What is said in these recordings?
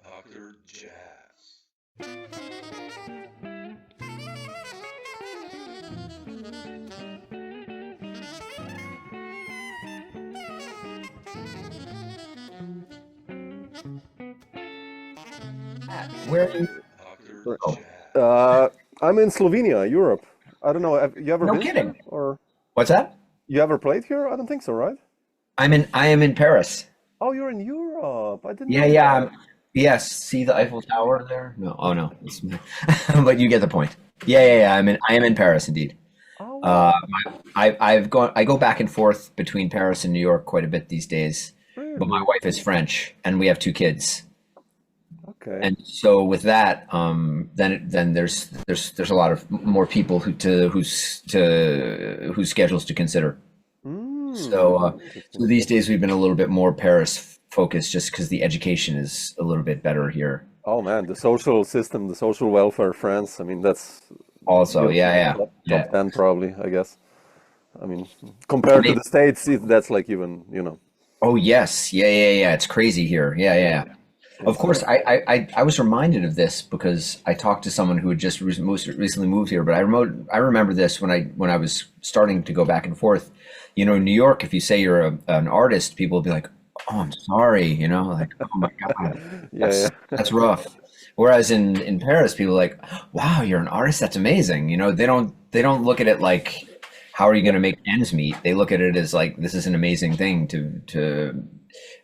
Dr. Jazz. Where are you? Dr. Oh, Jazz. I'm in Slovenia, Europe. I don't know. Have you ever no been here, kidding. or What's that? you ever played here? I don't think so, right? I am in Paris. Oh, you're in Europe. I didn't Yeah, know yeah. that. Yes, see the Eiffel Tower there? No, oh no. But you get the point. Yeah, yeah, yeah. I am in Paris indeed. Oh, Uh, wow. I go back and forth between Paris and New York quite a bit these days. But my Really? wife is French, and we have two kids. Okay. And so with that, then there's a lot of more people whose schedules to consider. So, so Interesting. these days we've been a little bit more Paris focused, just because the education is a little bit better here. Oh man, the social system, the social welfare, France. I mean, that's Also, you yeah, know, yeah, top yeah. 10 probably, I guess. I mean, compared to Maybe, the States, that's like even, oh yes, yeah, yeah, yeah. It's crazy here. Yeah, yeah, yeah. Of it's course, I was reminded of this because I talked to someone who had just most recently moved here. But I remember this when I was starting to go back and forth. You know, in New York, if you say you're an artist, people will be like, "Oh, I'm sorry," you know, like, "Oh my God, yeah, that's yeah. rough." Whereas in Paris, people are like, "Wow, you're an artist. That's amazing." You know, they don't look at it like, "How are you going to make ends meet?" They look at it as like, "This is an amazing thing to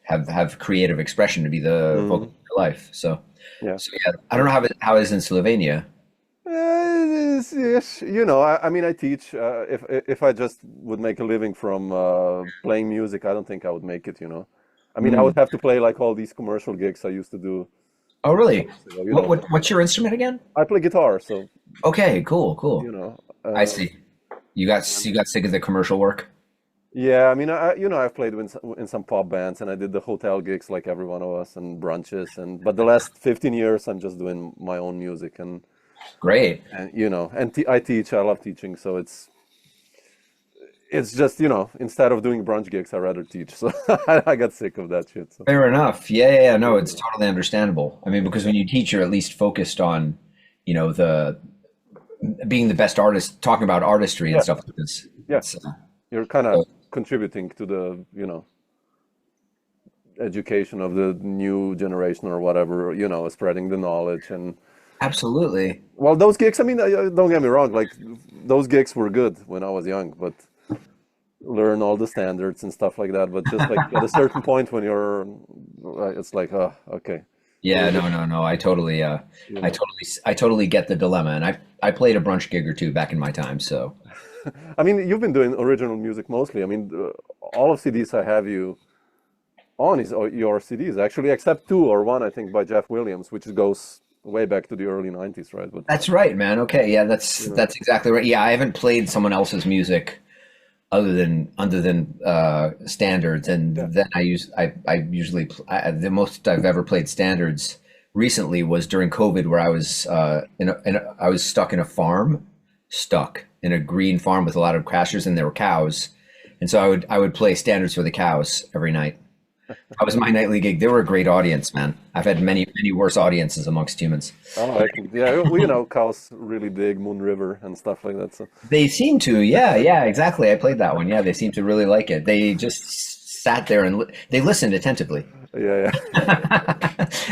have creative expression to be the focus Mm, of your life." So, yeah. so yeah, I don't know how it is in Slovenia. Yes, I mean, I teach. If I just would make a living from playing music, I don't think I would make it. I mean, I Mm. would have to play like all these commercial gigs I used to do Oh, really? years ago. What's your instrument again? I play guitar, so Okay, cool, you cool. know. I see. You got sick of the commercial work. Yeah, I mean, I've played in some pop bands, and I did the hotel gigs like every one of us, and brunches, but the last 15 years, I'm just doing my own music, Great. I teach. I love teaching, so it's just, instead of doing brunch gigs, I rather teach. So I got sick of that shit. So Fair enough. Yeah, yeah, yeah. No, it's yeah, totally understandable. I mean, because when you teach, you're at least focused on, the being the best artist, talking about artistry and yeah, stuff like this. yeah. It's You're kind of so contributing to the, education of the new generation or whatever, spreading the knowledge. And absolutely. well, those gigs, I mean, don't get me wrong, like those gigs were good when I was young, but learn all the standards and stuff like that. But just like at a certain point when it's like, oh, okay, Yeah, we're, no, no, no. you know. I totally get the dilemma, and I played a brunch gig or two back in my time. So, I mean, you've been doing original music mostly. I mean, all of CDs I have you on is your CDs actually, except two or one, I think, by Jeff Williams, which goes way back to the early 90s, right? But that's right, man. Okay, yeah, you know, that's exactly right. Yeah, I haven't played someone else's music other than standards, yeah. and then I usually the most I've ever played standards recently was during COVID, where I was I was stuck in a green farm with a lot of crashers, and there were cows, and so I would play standards for the cows every night. That was my nightly gig. They were a great audience, man. I've had many worse audiences amongst humans. Oh, excellent. Yeah, cows really dig Moon River and stuff like that. So They seem to, yeah, yeah, exactly. I played that one. Yeah, they seem to really like it. They just sat there and they listened attentively. yeah, yeah,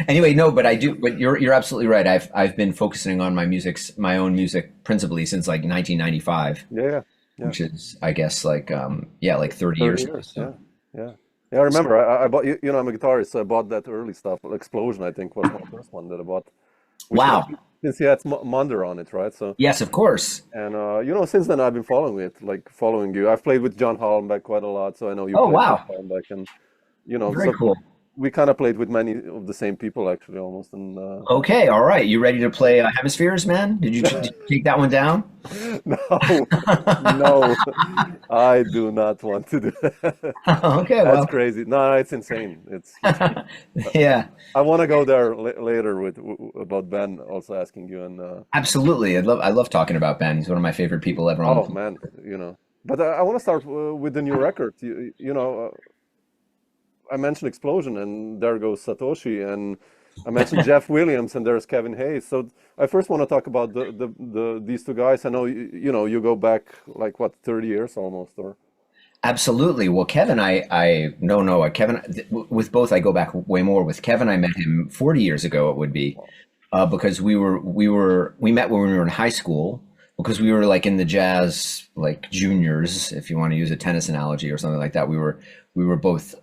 Anyway, no, but I do. But you're absolutely right. I've been focusing on my own music principally since like 1995, yeah, yeah, yeah. which is I guess like yeah, like 30 30 years ago. years. So, Yeah, yeah. Yeah, I remember. I bought. I'm a guitarist, so I bought that early stuff. Explosion, I think, was my first one that I bought, which wow. since he had Monder on it, right? So. Yes, of course. And since then I've been following it, like following you. I've played with John Hollenbeck quite a lot, so I know you Oh, played with wow. Hollenbeck, and Very so cool. we kind of played with many of the same people actually, almost. And Okay, all right. You ready to play Hemispheres, man? Did you take that one down? no, no, I do not want to do that. Okay, That's well, crazy. No, it's insane. It's. yeah. I want to go there later with about Ben also asking you, and Absolutely. I love talking about Ben. He's one of my favorite people ever on the oh planet. man, But I want to start with the new record. I mentioned Explosion, and there goes Satoshi, and I mentioned Jeff Williams, and there's Kevin Hayes. So I first want to talk about these two guys. I know you go back like what 30 years almost, or Absolutely. Well, Kevin, Kevin, with both, I go back way more. With Kevin, I met him 40 years ago, it would be, because we met when we were in high school, because we were like in the jazz, like juniors, if you want to use a tennis analogy or something like that. We were both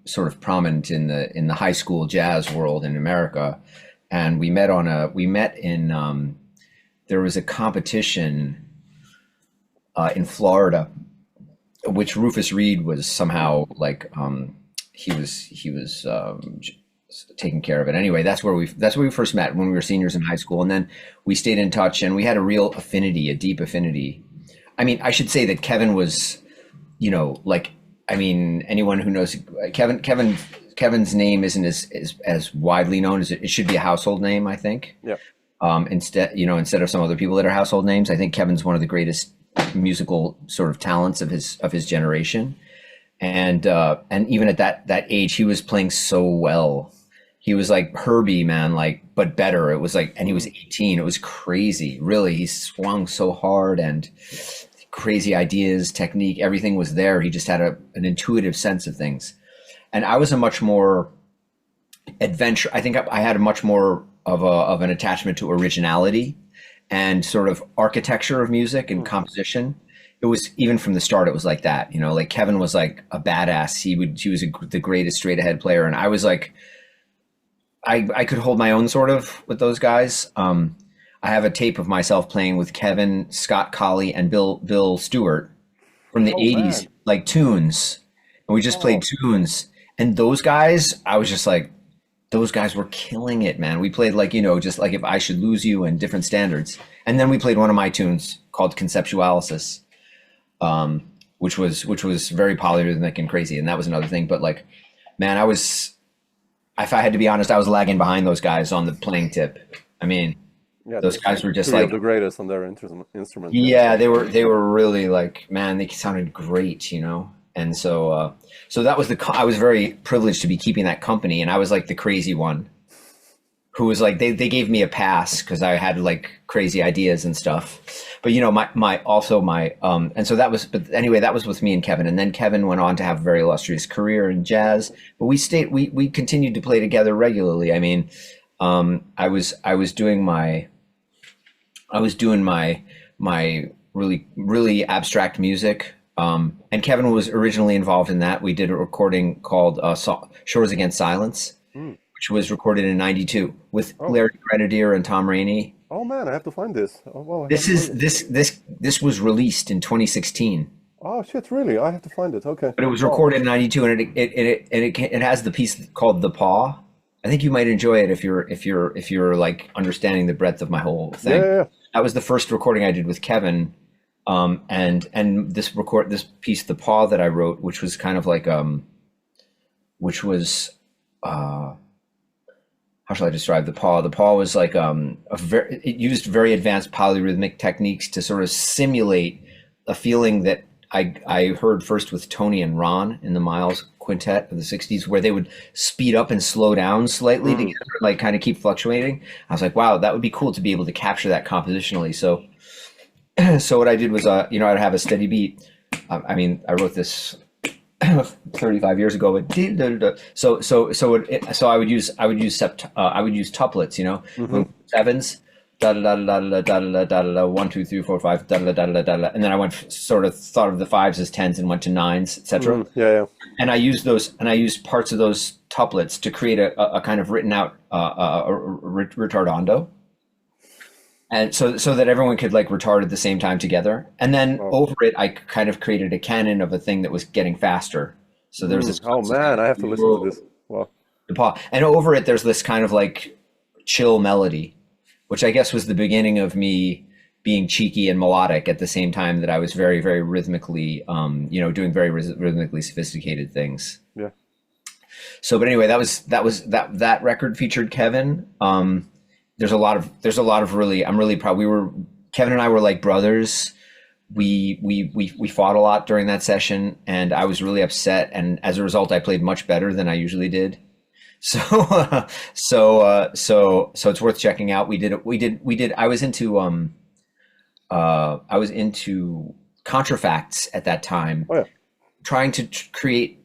sort of prominent in the high school jazz world in America. And we met in, there was a competition in Florida, which Rufus Reed was somehow like he was taking care of it. Anyway, that's where we first met when we were seniors in high school, and then we stayed in touch, and we had a real affinity, a deep affinity. I mean, I should say that Kevin was, like, I mean, anyone who knows Kevin's name isn't as widely known as it should be a household name, I think. yeah. Instead of some other people that are household names, I think Kevin's one of the greatest musical sort of talents of his generation, and even at that age, he was playing so well. He was like Herbie, man, like, but better. It was like, and he was 18. It was crazy, really. He swung so hard, and crazy ideas, technique, everything was there. He just had an intuitive sense of things, and I was a much more adventure. I think I had a much more of an attachment to originality and sort of architecture of music and composition. It was, even from the start, it was like that, like Kevin was like a badass. He was the greatest straight ahead player. And I was like, I could hold my own sort of with those guys. I have a tape of myself playing with Kevin, Scott Colley, and Bill Stewart from the 80s, man. like tunes. And we just played tunes. And those guys, I was just like, those guys were killing it, man. We played like, just like If I Should Lose You and different standards. And then we played one of my tunes called Conceptualysis, which was very polyrhythmic and crazy. And that was another thing. But like, man, if I had to be honest, I was lagging behind those guys on the playing tip. I mean, Yeah, those guys were just three like, of the greatest on their instrument. yeah, they were really like, man, they sounded great, And so that was I was very privileged to be keeping that company, and I was like the crazy one who was like, they gave me a pass because I had like crazy ideas and stuff. But and so that was, but anyway, that was with me and Kevin. And then Kevin went on to have a very illustrious career in jazz, but we continued to play together regularly. I mean, I was doing my really, really abstract music. And Kevin was originally involved in that. We did a recording called Shores Against Silence, which was recorded in '92 with Larry Grenadier and Tom Rainey. Oh man, I have to find this. Oh well. This was released in 2016. Oh shit, really? I have to find it. Okay. But it was recorded in '92, and it has the piece called "The Paw." I think you might enjoy it if you're like understanding the breadth of my whole thing. Yeah. That was the first recording I did with Kevin. And this piece, "The Paw," that I wrote, which was kind of like, which was, how shall I describe The Paw? The Paw was like, it used very advanced polyrhythmic techniques to sort of simulate a feeling that I heard first with Tony and Ron in the Miles Quintet of the 60s, where they would speed up and slow down slightly together, like kind of keep fluctuating. I was like, wow, that would be cool to be able to capture that compositionally. So what I did was, I'd have a steady beat. I mean, I wrote this 35 years ago, but so I would use tuplets, sevens, da da da da da da da da da 1 2 3 4 5 da da da da da, and then I thought of the fives as tens and went to nines, etc. Yeah. And I used parts of those tuplets to create a kind of written out retardando. And so that everyone could like retard at the same time together. And then over it, I kind of created a canon of a thing that was getting faster. So there's this. Oh man, I have to listen to this. Wow. And over it, there's this kind of like chill melody, which I guess was the beginning of me being cheeky and melodic at the same time that I was very, very rhythmically, doing very rhythmically sophisticated things. Yeah. So, but anyway, that record featured Kevin. There's a lot of really, I'm really proud. Kevin and I were like brothers. we fought a lot during that session, and I was really upset. And as a result, I played much better than I usually did. So so it's worth checking out. We did. I was into contrafacts at that time, Oh yeah. trying to create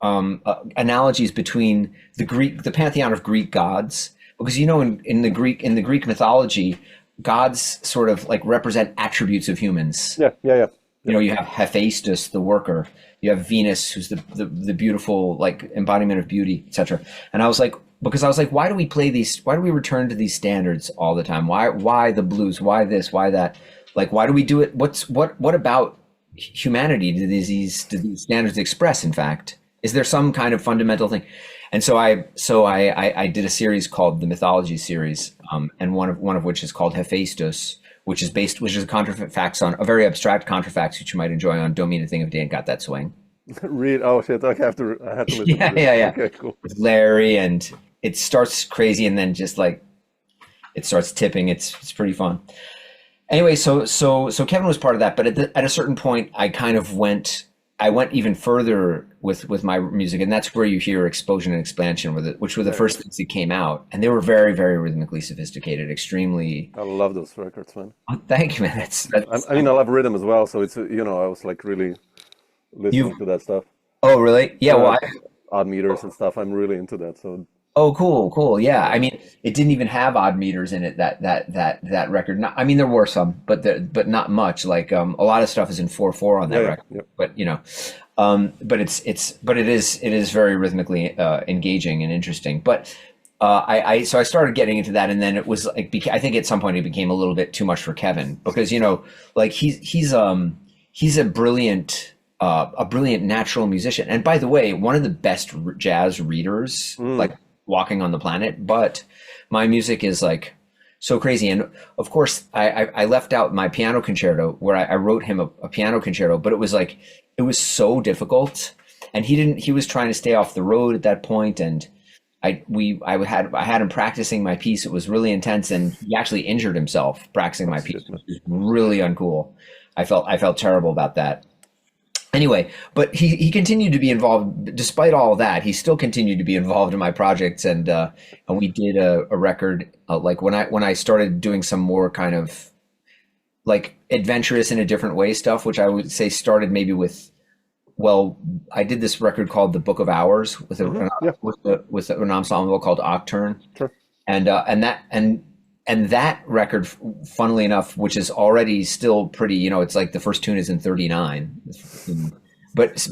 analogies between the pantheon of Greek gods, because in the Greek mythology, gods sort of like represent attributes of humans. Yeah. Yeah. Yeah. You have Hephaestus, the worker. You have Venus, who's the beautiful like embodiment of beauty, etc. And I was like, why do we play these? Why do we return to these standards all the time? Why the blues? Why this? Why that? Like, why do we do it? What about humanity do these standards express? In fact, is there some kind of fundamental thing? And so I did a series called the Mythology series, and one of which is called Hephaestus, which is a contrafacts on a very abstract contrafacts, which you might enjoy on Don't Mean a Thing if They Ain't Got That Swing. Read. Oh shit! I have to listen Yeah, to this. yeah. Okay, cool. With Larry, and it starts crazy and then just like it starts tipping. It's pretty fun. Anyway, so Kevin was part of that, but at a certain point, I went even further with my music, and that's where you hear Explosion and Expansion, which were the first things that came out, and they were very, very rhythmically sophisticated, extremely. I love those records, man. Oh, thank you, man. That's I mean, I love rhythm as well, so it's I was like really listening to that stuff. Oh, really? Yeah. Well, Odd meters and stuff. I'm really into that. So oh, cool. Yeah. I mean, it didn't even have odd meters in it. That record. I mean, there were some, but not much. Like a lot of stuff is in 4/4 on that record. Yeah. But but it is very rhythmically engaging and interesting. But so I started getting into that, and then it was like I think at some point it became a little bit too much for Kevin, because like he's a brilliant natural musician, and by the way, one of the best jazz readers like walking on the planet. But my music is like so crazy, and of course I left out my piano concerto, where I wrote him a piano concerto, but it was so difficult, and he was trying to stay off the road at that point, and I had him practicing my piece. It was really intense, and he actually injured himself practicing my piece, which was really uncool. I felt terrible about that. Anyway, but he continued to be involved despite all of that. He still continued to be involved in my projects, and we did a record like when I started doing some more kind of like adventurous in a different way stuff, which I would say started maybe with. Well, I did this record called The Book of Hours with with an ensemble called Octurne, sure. And that record, funnily enough, which is already still pretty, it's like the first tune is in 39. But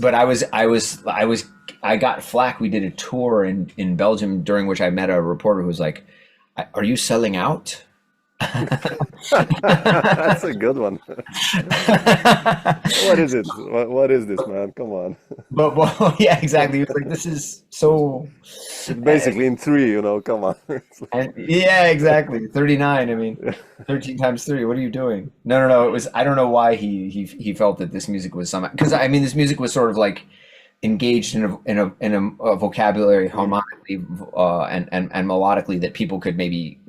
I got flack. We did a tour in Belgium, during which I met a reporter who was like, "Are you selling out?" That's a good one. What is it? What is this, man? Come on. But well, yeah, exactly. He was like, "This is so." It's basically in 3, come on. And yeah, exactly. 39. I mean, 13 times 3. What are you doing? No. It was. I don't know why he felt that this music was somehow, because I mean, this music was sort of like engaged in a vocabulary harmonically and melodically that people could maybe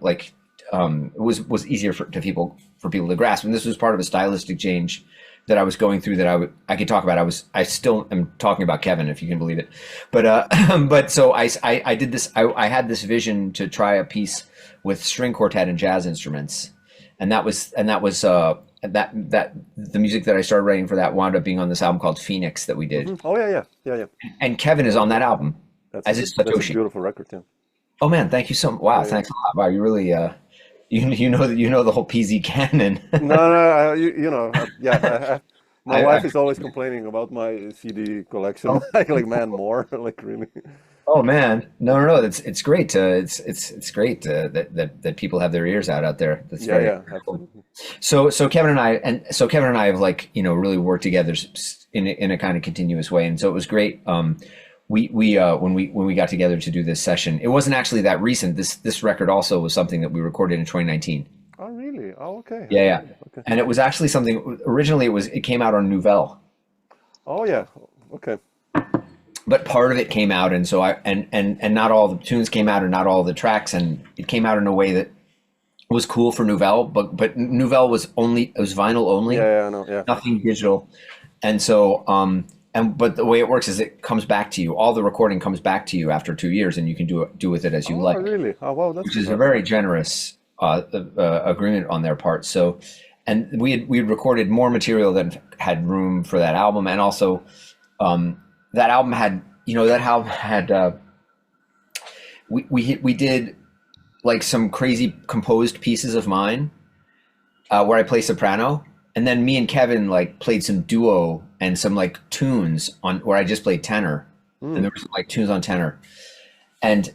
like. It was easier for people to grasp, and this was part of a stylistic change that I was going through that I could talk about. I still am talking about Kevin, if you can believe it, but so I did this. I had this vision to try a piece with string quartet and jazz instruments, and that was that the music that I started writing for that wound up being on this album called Phoenix that we did. Mm-hmm. Oh yeah. And Kevin is on that album, That's a beautiful record, yeah. Oh man, thank you so much. Wow, thanks a lot. Wow, you really you know the whole PZ canon. No, yeah. My wife is always complaining about my CD collection. Oh. like man, more like really. Oh man, no. It's great. It's great that people have their ears out there. That's very absolutely. So Kevin and I have like really worked together in a kind of continuous way, and so it was great. We when we got together to do this session, it wasn't actually that recent. This record also was something that we recorded in 2019. Oh really? Oh okay. Yeah. Okay. And it was actually something. Originally, it came out on Nouvelle. Oh yeah. Okay. But part of it came out, and so and not all the tunes came out, or not all the tracks, and it came out in a way that was cool for Nouvelle, but Nouvelle was only, it was vinyl only, Yeah, I know. Yeah. nothing digital. And so but the way it works is it comes back to you. All the recording comes back to you after 2 years, and you can do with it as you Oh, like, really? Oh, wow, that's which is a interesting. very generous agreement on their part. So, and we had recorded more material than had room for that album, and also that album had, we did like some crazy composed pieces of mine where I play soprano, and then me and Kevin like played some duo and some like tunes on where I just played tenor, and there were some like tunes on tenor, and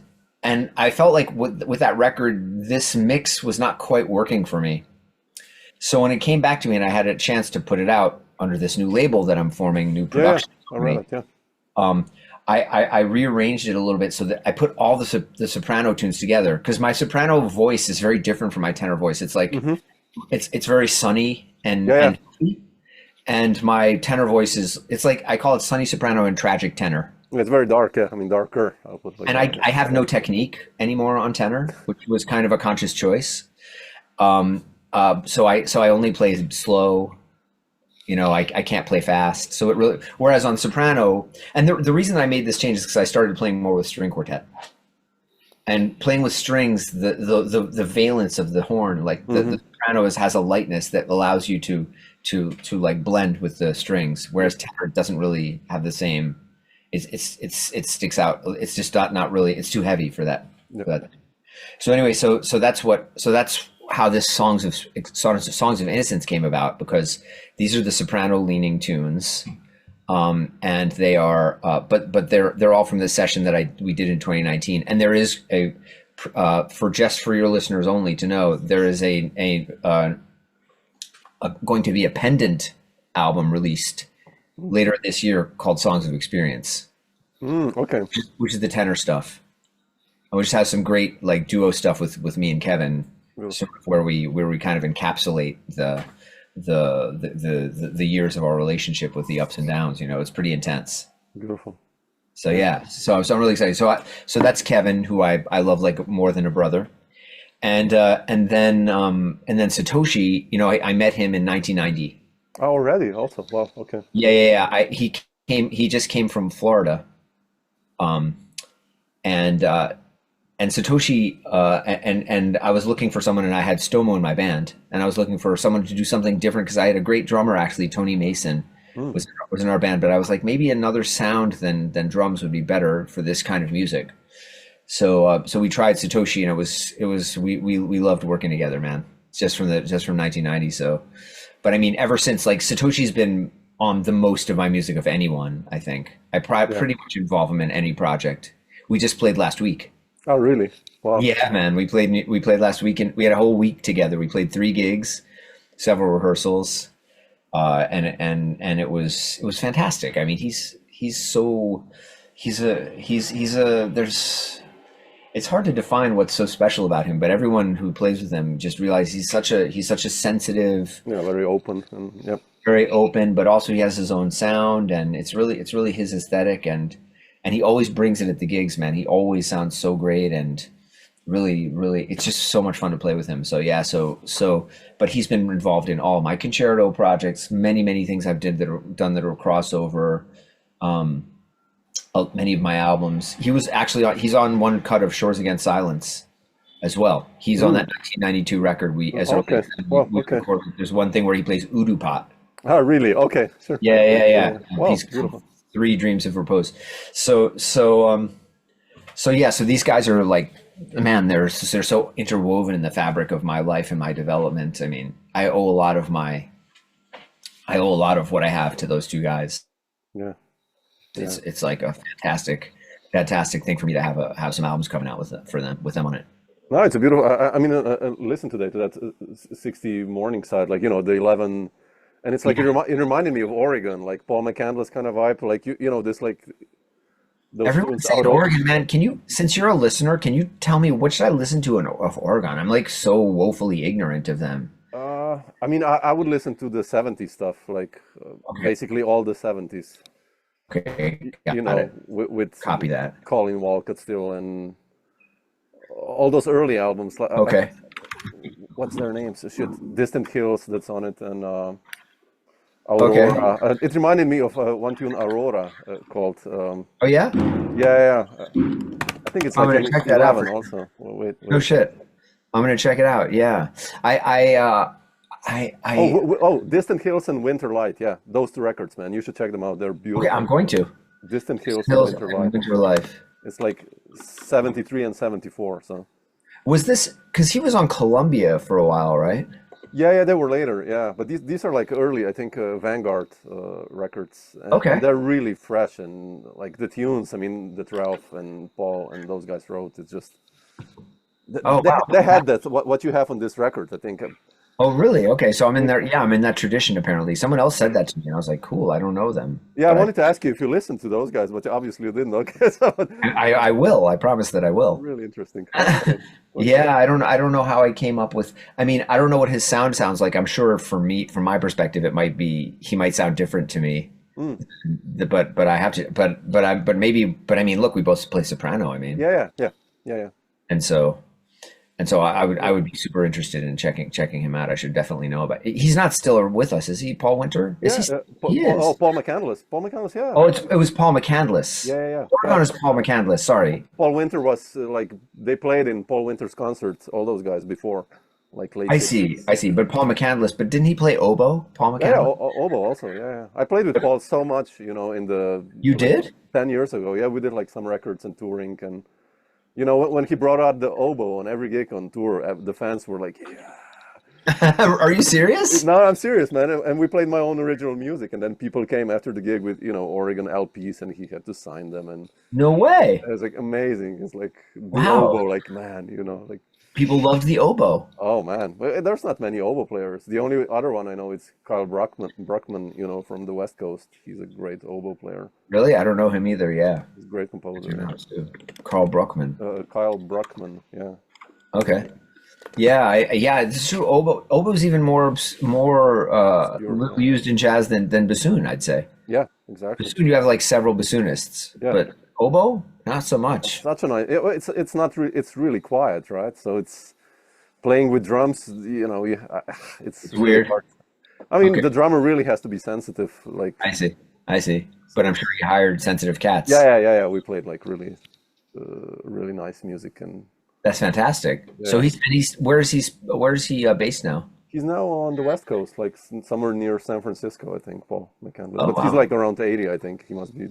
I felt like with that record, this mix was not quite working for me. So when it came back to me and I had a chance to put it out under this new label that I'm forming, new Yeah, production I read company, it. Yeah. I rearranged it a little bit so that I put all the soprano tunes together, because my soprano voice is very different from my tenor voice. It's like it's very sunny Yeah, and my tenor voice is, it's like I call it sunny soprano and tragic tenor. yeah. It's very dark. Yeah, I mean darker. I'll put like And that. I have no technique anymore on tenor, which was kind of a conscious choice. So I only play slow. I can't play fast. So it really, whereas on soprano, and the reason I made this change is because I started playing more with string quartet, and playing with strings, the valence of the horn, like the soprano has a lightness that allows you to like blend with the strings, whereas tenor doesn't really have the same. It sticks out. It's just not really. It's too heavy for that. Yeah. For that. So anyway, so that's how this Songs of Innocence came about, because these are the soprano leaning tunes, and they are, but they're all from the session that we did in 2019, and there is for your listeners only to know, there is going to be a pendant album released later this year called Songs of Experience, Okay. which is the tenor stuff, which has some great like duo stuff with me and Kevin, sort of where we kind of encapsulate the years of our relationship with the ups and downs. It's pretty intense. Beautiful. So yeah, so I'm really excited. So that's Kevin, who I love like more than a brother, and then Satoshi. I met him in 1990. Oh, already also. Wow. Okay. Yeah. He just came from Florida, and Satoshi, and I was looking for someone, and I had Stomo in my band, and I was looking for someone to do something different, because I had a great drummer, actually, Tony Mason was in our band, but I was like, maybe another sound than drums would be better for this kind of music. So we tried Satoshi, and we loved working together, man. Just from 1990. So, but I mean, ever since, like, Satoshi's been on the most of my music of anyone, I think. I pretty much involve him in any project. We just played last week. Oh, really? Wow. Yeah, man. We played last week, and we had a whole week together. We played 3 gigs, several rehearsals, and it was fantastic. I mean, it's hard to define what's so special about him, but everyone who plays with him just realizes he's such a sensitive, Yeah, very open and yep. very open, but also he has his own sound, and it's really his aesthetic, and he always brings it at the gigs, man. He always sounds so great, and really, it's just so much fun to play with him. So yeah, but he's been involved in all my concerto projects, many things I've done that are crossover, many of my albums. He's on one cut of Shores Against Silence as well. He's on that 1992 record. Okay. Well, okay. Recorded. There's one thing where he plays Udu Pot. Oh, really? Okay, sure. Yeah. Wow, He's beautiful. 3 Dreams of Repose. So these guys are like, man, they're so interwoven in the fabric of my life and my development. I mean, I owe a lot of what I have to those 2 guys. Yeah. It's like a fantastic thing for me to have some albums coming out with them on it. No, it's a beautiful. I mean, listen today to that 60 Morning side, like the 11, and it's like it reminded me of Oregon, like Paul McCandless kind of vibe, like this like. Everyone's saying Oregon, man. Since you're a listener, can you tell me what should I listen to of Oregon? I'm like so woefully ignorant of them. I mean, I would listen to the 70s stuff, like basically all the 70s. Okay, with copy that. Colin Walcott still, and all those early albums. Okay. what's their names? Shit, Distant Hills that's on it, and Okay. Aurora. It reminded me of one tune, Aurora, called. Oh yeah, Yeah, yeah. I think it's I'm like gonna in check that out 11 for sure. also. Well, wait, No wait. shit. I'm gonna check it out. Yeah. Oh, I oh, Distant Hills and Winter Light. Yeah, those two records, man. You should check them out. They're okay. I'm beautiful. going to Distant Hills and Hills Winter and Light. Winter Life. It's like 73 and 74. So Was this because he was on Columbia for a while, right? yeah, yeah, they were later. Yeah, but these are like early, I think, Vanguard records, and Okay. they're really fresh and like the tunes. I mean, that Ralph and Paul and those guys wrote. It's just Oh wow. they had that what you have on this record. I think. Oh really? Okay. So I'm in there. Yeah, I'm in that tradition apparently. Someone else said that to me, and I was like, cool. I don't know them, Yeah, I but wanted to ask you if you listened to those guys, but obviously you didn't. Okay, so I will. I promise that I will. really interesting. Okay. Okay. Yeah, I don't know how I came up with. I mean, I don't know what his sound sounds like. I'm sure for me, from my perspective, it might be he might sound different to me. Mm. But I have to. But maybe. But I mean, look, we both play soprano. I mean, Yeah, yeah, yeah, yeah, yeah. and so I would be super interested in checking him out. I should definitely know about. He's not still with us, is he? Paul Winter? Is Yeah, he? He Oh, is. Paul McCandless. Paul McCandless, yeah. Oh, it was Paul McCandless. Yeah, yeah, yeah. Oregon is Paul McCandless. Sorry. Paul Winter was like, they played in Paul Winter's concerts, all those guys before, like late I see. 60s. I see. But Paul McCandless. But didn't he play oboe? Paul Yeah, yeah, McCandless. Obo also, yeah, yeah. I played with Paul so much, in the, You like, did? 10 years ago. Yeah, we did like some records and touring. And, when he brought out the oboe on every gig on tour, the fans were like, yeah. Are you serious? No, I'm serious, man. And we played my own original music. And then people came after the gig with, Oregon LPs and he had to sign them. And No way. it was like amazing. It's like the Wow. oboe, like, man, like, People loved the oboe. oh man. But there's not many oboe players. The only other one I know is Kyle Bruckman, from the West Coast. He's a great oboe player. Really? I don't know him either. Yeah. He's a great composer. Yeah. Carl Bruckman. Kyle Bruckman, yeah. Okay. Yeah, yeah, it's true. Oboe's even Obscure, used in jazz than bassoon, I'd say. Yeah, exactly. Bassoon, you have like several bassoonists, Yeah. but oboe, not so much. Such a nice. It's not. It's really quiet, right? So it's playing with drums. It's It's really weird. hard. I mean, Okay, the drummer really has to be sensitive. Like, I see. But I'm sure he hired sensitive cats. yeah, yeah, yeah, yeah. We played like really, really nice music, and That's fantastic. So yeah. he's where is he based now? He's now on the West Coast, like somewhere near San Francisco, I think, Paul McCandless. Oh But he's wow. like around 80, I think. He must be.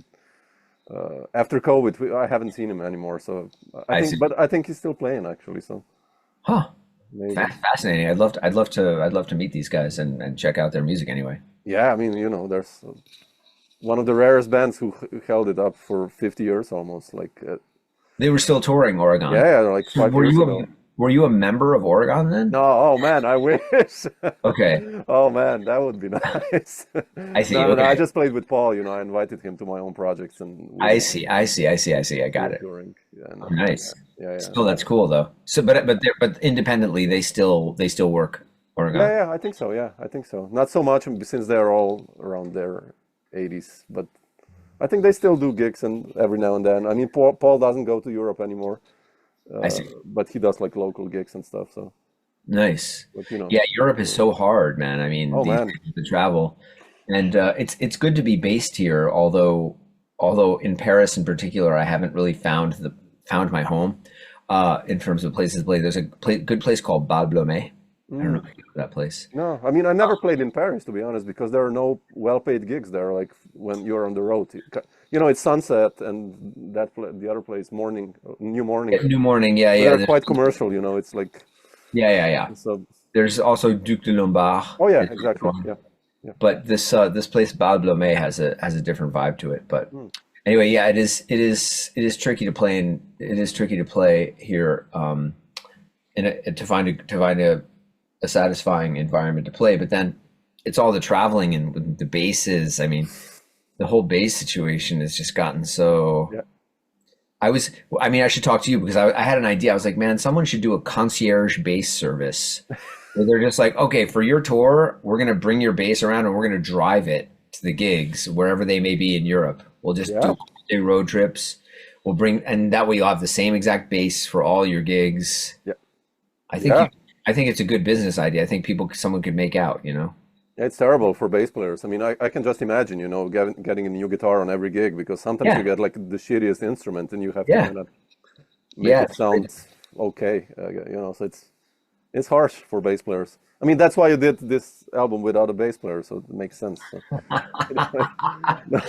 After COVID, I haven't seen him anymore. So I see. I think he's still playing actually. So Huh. maybe. Fascinating. I'd love to meet these guys and check out their music anyway. Yeah, I mean, there's one of the rarest bands who held it up for 50 years almost. Like, They were still touring Oregon. yeah, like So 5 years ago. were you a member of Oregon then? No, oh man, I wish. Okay, Oh man, that would be nice. I see. No, I Okay, just played with Paul. I invited him to my own projects, and we I see. I got were it. touring. Yeah, Oh, no, nice. yeah, yeah, Still, that's cool though. So, but independently, they still work Oregon. yeah, yeah. I think so. Yeah, I think so. Not so much since they're all around their 80s, but I think they still do gigs and every now and then. I mean, Paul doesn't go to Europe anymore, I see. but he does like local gigs and stuff. So, Nice. but Yeah, Europe is so hard, man. I mean, oh these man, the travel, and it's good to be based here. Although in Paris in particular, I haven't really found my home. In terms of places to play, there's a good place called Balblomé. I don't know mm. if you know that place. No, I mean, I never played in Paris to be honest, because there are no well-paid gigs there. Like when you're on the road, it's Sunset and the other place, New Morning. Yeah, New Morning, yeah, yeah. They're quite commercial. It's like Yeah. so. There's also Duc de Lombard. Oh yeah, Is exactly. one. Yeah, yeah. But this place Balblomé has a different vibe to it. But Mm. anyway, yeah, it is tricky to play it is tricky to play here. To find a satisfying environment to play, but then it's all the traveling and with the basses. I mean, the whole bass situation has just gotten so. Yeah. I should talk to you because I had an idea. I was like, man, someone should do a concierge bass service where they're just like, okay, for your tour, we're going to bring your bass around and we're going to drive it to the gigs, wherever they may be in Europe. We'll just Yeah. do road trips. And that way you'll have the same exact bass for all your gigs. Yeah. I think Yeah. I think it's a good business idea. I think someone could make out, you know? It's terrible for bass players. I mean, I can just imagine, you know, getting a new guitar on every gig because sometimes Yeah. you get like the shittiest instrument and you have to Yeah. kind of make Yeah. it sound okay. You know, so it's harsh for bass players. I mean, that's why you did this album without a bass player, so it makes sense.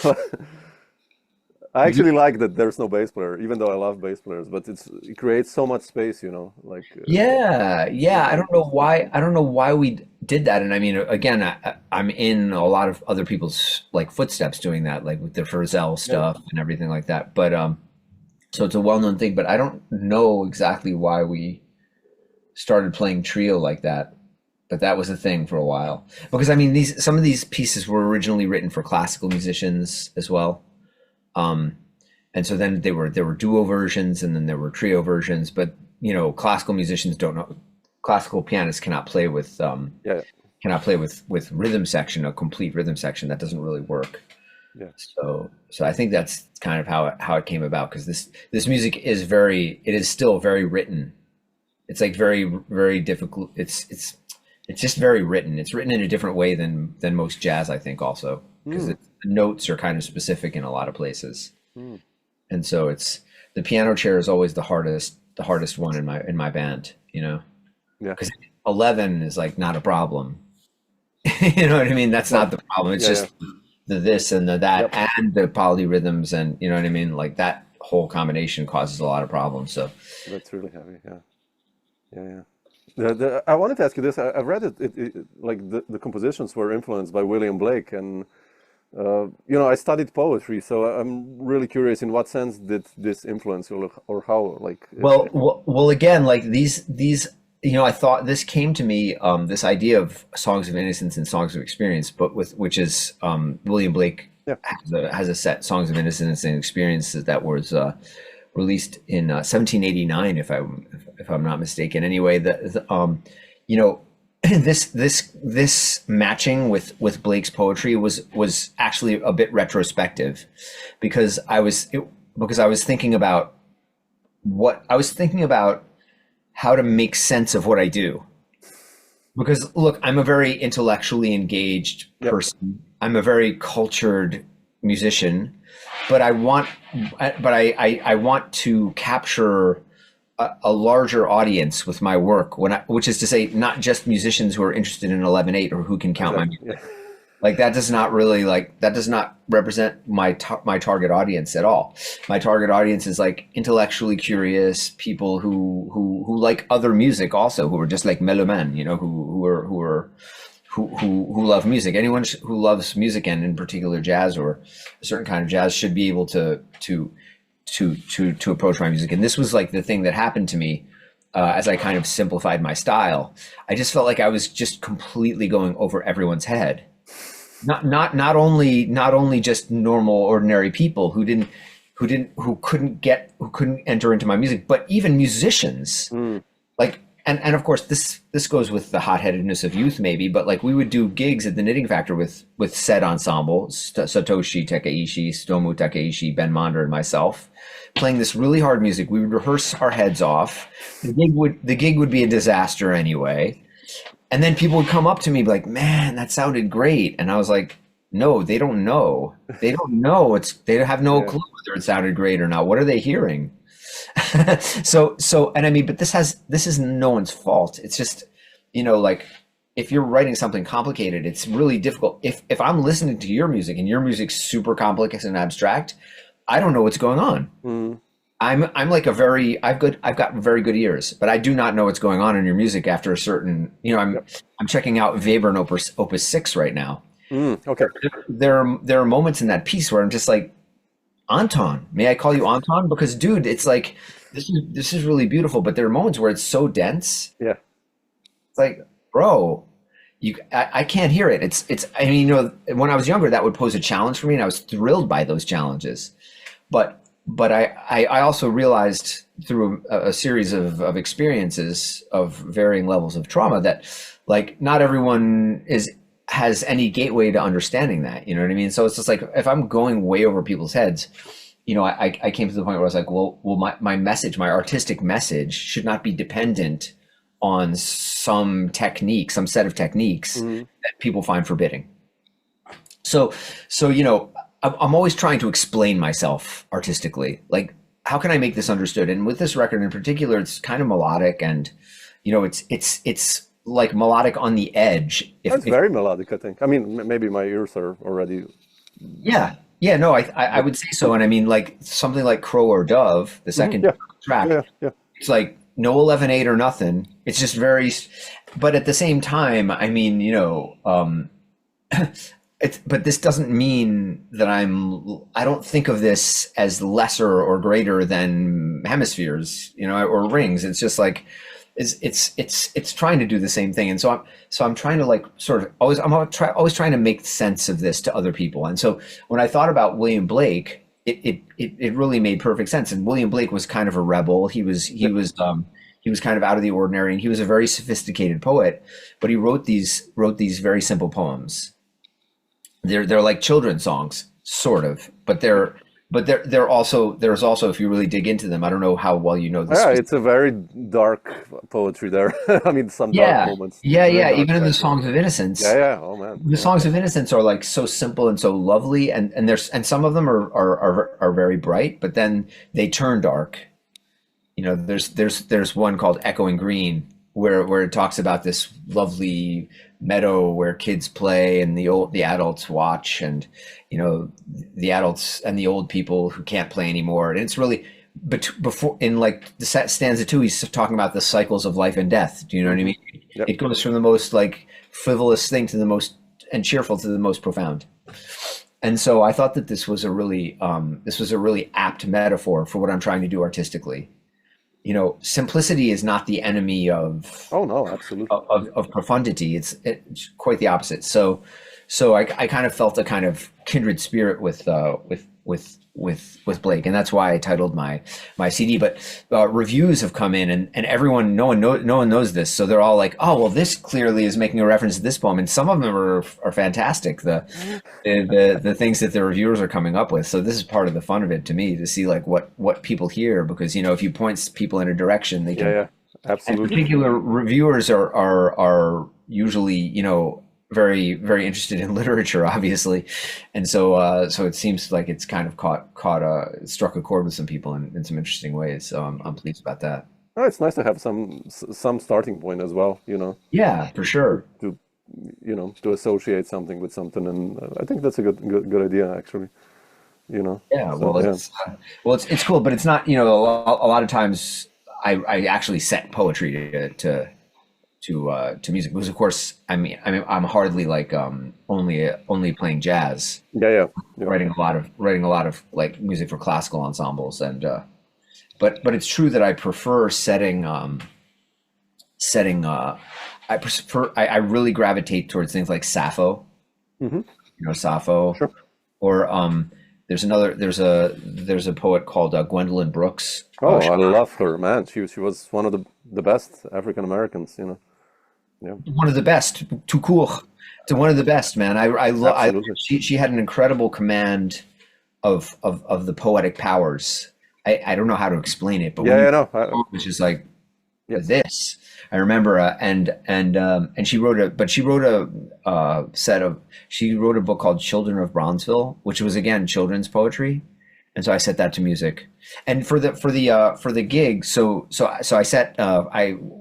So. I actually like that there's no bass player, even though I love bass players. But it creates so much space, you know. Like Yeah. I don't know why. I don't know why we did that. And I mean, again, I'm in a lot of other people's like footsteps doing that, like with the Furzel yeah, stuff and everything like that. But so it's a well-known thing. But I don't know exactly why we started playing trio like that. But that was a thing for a while. Because I mean, some of these pieces were originally written for classical musicians as well. And so then there were duo versions and then there were trio versions, but you know, classical musicians don't know, classical pianists cannot play with yeah, with rhythm section, a complete rhythm section. That doesn't really work. yeah. So I think that's kind of how it came about, because this music is still very written. It's like very, very difficult. It's just very written. It's written in a different way than most jazz, I think, also, because the notes are kind of specific in a lot of places. And so the piano chair is always the hardest one in my band, you know, Yeah. because 11 is like not a problem. You know what I mean? That's not the problem. It's Yeah, just the this and the that Yep. and the polyrhythms, and you know what I mean? Like that whole combination causes a lot of problems. So That's really heavy. Yeah. Yeah. I wanted to ask you this. I read like the compositions were influenced by William Blake, and you know, I studied poetry, so I'm really curious in what sense did this influence you, or how, like, well, again, like these, you know, I thought this came to me, this idea of Songs of Innocence and Songs of Experience, but which is William Blake yeah, has a set, Songs of Innocence and Experiences, that was released in 1789, if I'm not mistaken. Anyway, you know, this matching with Blake's poetry was actually a bit retrospective, because I was thinking about how to make sense of what I do. Because look, I'm a very intellectually engaged yep, person. I'm a very cultured musician, but I want to capture a larger audience with my work, which is to say, not just musicians who are interested in 11/8 or who can count my exactly. music. Yeah, Like that does not represent my target audience at all. My target audience is like intellectually curious people who like other music also, who are just like meloman, you know, who love music. Anyone who loves music, and in particular jazz or a certain kind of jazz, should be able to approach my music. And this was like the thing that happened to me as I kind of simplified my style. I just felt like I was just completely going over everyone's head. Not only just normal ordinary people who couldn't enter into my music, but even musicians. Like, and of course this goes with the hot-headedness of youth maybe, but like we would do gigs at the Knitting Factor with said ensemble, Satoshi Takeishi, Stomu Takeishi, Ben Monder, and myself, playing this really hard music. We would rehearse our heads off. The gig would be a disaster anyway. And then people would come up to me like, man, that sounded great. And I was like, no, they don't know. They don't know. They have no yeah, clue whether it sounded great or not. What are they hearing? And I mean, but this is no one's fault. It's just, you know, like if you're writing something complicated, it's really difficult. If I'm listening to your music and your music's super complex and abstract, I don't know what's going on. I'm like I've got very good ears, but I do not know what's going on in your music after a certain, you know, yep. I'm checking out Webern Opus 6 right now. Okay. There are moments in that piece where I'm just like, Anton, may I call you Anton? Because dude, it's like, this is really beautiful, but there are moments where it's so dense. Yeah. It's like, bro, I can't hear it. I mean, you know, when I was younger, that would pose a challenge for me, and I was thrilled by those challenges. But I also realized through a series of experiences of varying levels of trauma that like not everyone has any gateway to understanding that, you know what I mean? So it's just like, if I'm going way over people's heads, you know, I came to the point where I was like, well, my message, my artistic message should not be dependent on some technique, some set of techniques that people find forbidding. So, I'm always trying to explain myself artistically. Like, how can I make this understood? And with this record in particular, it's kind of melodic, and it's like melodic on the edge. That's very melodic, I think. I mean, maybe my ears are already. Yeah, yeah, no, I would say so. And I mean, like something like Crow or Dove, the second track. Yeah. It's like no 11/8 or nothing. It's just very, but at the same time, I mean, but this doesn't mean that I don't think of this as lesser or greater than hemispheres, or rings. It's just like, it's trying to do the same thing. And so I'm trying to like sort of always trying to make sense of this to other people. And so when I thought about William Blake, it really made perfect sense. And William Blake was kind of a rebel. He was kind of out of the ordinary, and he was a very sophisticated poet, but he wrote these very simple poems. They're like children's songs, sort of, but there's also, if you really dig into them, I don't know how well you know this. Yeah, it's a very dark poetry there. I mean, some dark moments. Yeah. Even in the Songs of Innocence. Yeah. Oh man. The Songs of Innocence are like so simple and so lovely, and some of them are very bright, but then they turn dark. There's one called Echoing Green where it talks about this lovely meadow where kids play and the adults watch, and the adults and the old people who can't play anymore. And it's really, but before, in like the stanza 2, he's talking about the cycles of life and death. Do you know what I mean? Yep. It goes from the most like frivolous thing to the most and cheerful to the most profound. And so I thought that this was a really apt metaphor for what I'm trying to do artistically. Simplicity is not the enemy of. Oh no, absolutely. Of profundity. It's quite the opposite. So I kind of felt a kind of kindred spirit with Blake, and that's why I titled my CD. But reviews have come in, and everyone, no one knows this, so they're all like, "Oh, well, this clearly is making a reference to this poem," and some of them are fantastic. The things that the reviewers are coming up with. So this is part of the fun of it to me, to see like what people hear, because if you point people in a direction, they can. Yeah, absolutely. And particular reviewers are usually very, very interested in literature, obviously, and so it seems like it's kind of struck a chord with some people in some interesting ways. So I'm pleased about that. Oh, it's nice to have some starting point as well. Yeah, for sure. To associate something with something, and I think that's a good idea, actually. Yeah. It's cool, but it's not. A lot of times I actually set poetry to music, because of course I'm hardly like only playing jazz. Yeah. Writing a lot of like music for classical ensembles, and but it's true that I prefer setting I really gravitate towards things like Sappho. Sappho. Sure. Or there's a poet called Gwendolyn Brooks. Oh, I love her, man. She was one of the best African Americans, Yeah. One of the best, tout court, to one of the best, man. She had an incredible command of the poetic powers. I don't know how to explain it, but it was just like this. I remember, and she wrote a book called Children of Bronzeville, which was again children's poetry, and so I set that to music. And for the gig, so I set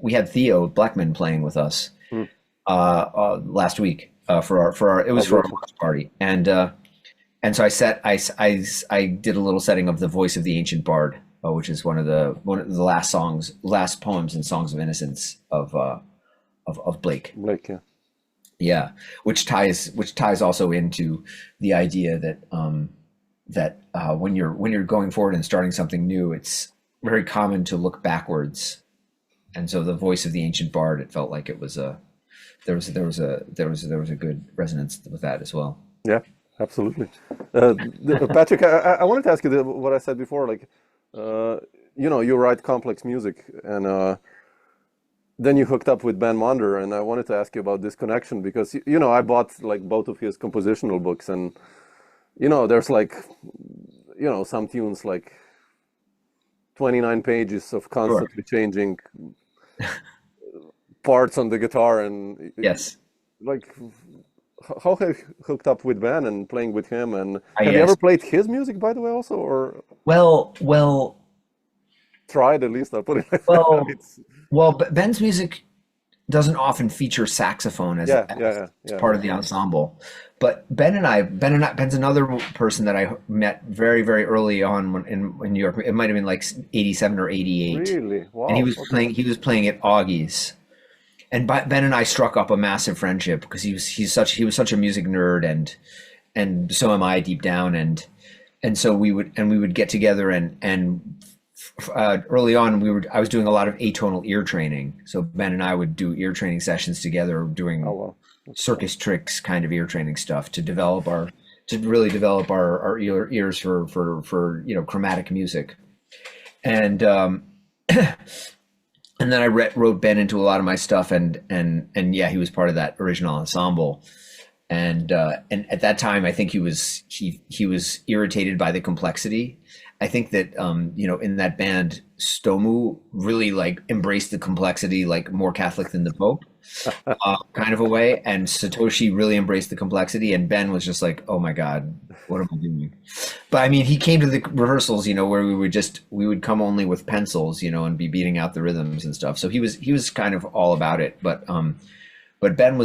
we had Theo Blackman playing with us last week for our launch party, and so I did a little setting of The Voice of the Ancient Bard, which is one of the last poems in Songs of Innocence of Blake. Blake, yeah. Yeah, which ties also into the idea that when you're going forward and starting something new, it's very common to look backwards, and so The Voice of the Ancient Bard, it felt like it was there was a good resonance with that as well. Yeah, absolutely. Patrick, I wanted to ask you what I said before, like. You write complex music, and then you hooked up with Ben Monder, and I wanted to ask you about this connection, because I bought like both of his compositional books, and there's like some tunes like 29 pages of constantly changing parts on the guitar and Yes. like how have you hooked up with Ben and playing with him? And Ah, have you ever yes. played his music, by the way, also, or Well, tried at least? I'll put it like that. well, It's but Ben's music doesn't often feature saxophone yeah, yeah, as yeah, yeah, part yeah. of the ensemble. But Ben's another person that I met very, very early on in New York. It might have been like 87 or 88. Really? And Wow. Okay. he was playing at Augie's. And Ben and I struck up a massive friendship because he was such a music nerd, and so am I deep down, and so we would get together, and early on I was doing a lot of atonal ear training. So Ben and I would do ear training sessions together, Oh doing wow. That's cool. circus tricks kind of ear training stuff to really develop our ears for chromatic music. And and then I wrote Ben into a lot of my stuff, and yeah, he was part of that original ensemble. And at that time, I think he was irritated by the complexity. I think that in that band, Stomu really like embraced the complexity, like more Catholic than the Pope, kind of a way. And Satoshi really embraced the complexity, and Ben was just like, "Oh my God, what am I doing?" But I mean, he came to the rehearsals, where we would come only with pencils, and be beating out the rhythms and stuff. So he was kind of all about it. But Ben